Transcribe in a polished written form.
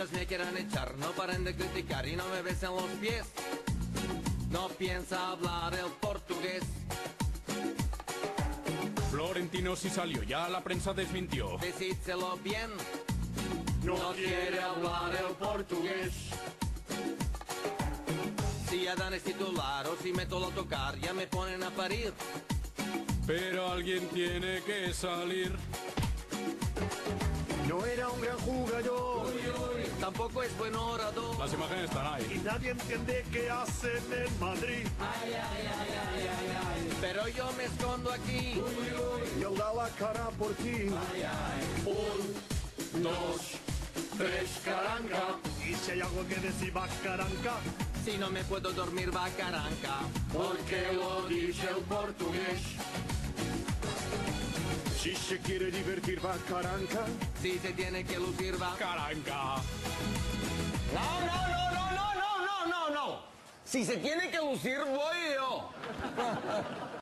amigos me quieran echar, no paren de criticar y no me besen los pies. No piensa hablar el portugués. Florentino sí salió, ya la prensa desmintió. Decídselo bien. No quiere hablar el portugués. Si Adán es titular o si meto a tocar, ya me ponen a parir. Pero alguien tiene que salir. No era un gran jugador Tampoco es buen orador. Las imágenes están y ahí. nadie entiende qué hace en Madrid. Pero yo me escondo aquí. Y él da la cara por ti. 1, 2, 3, caranca. Y si hay algo que decir Bacaranca, Si no me puedo dormir, va caranca. Porque lo dice el portugués. si se quiere divertir Bacaranca, Si se tiene que lucir, va. Caranca. No, no, no, no, no, no, no, no, no. Si se tiene que lucir, voy yo.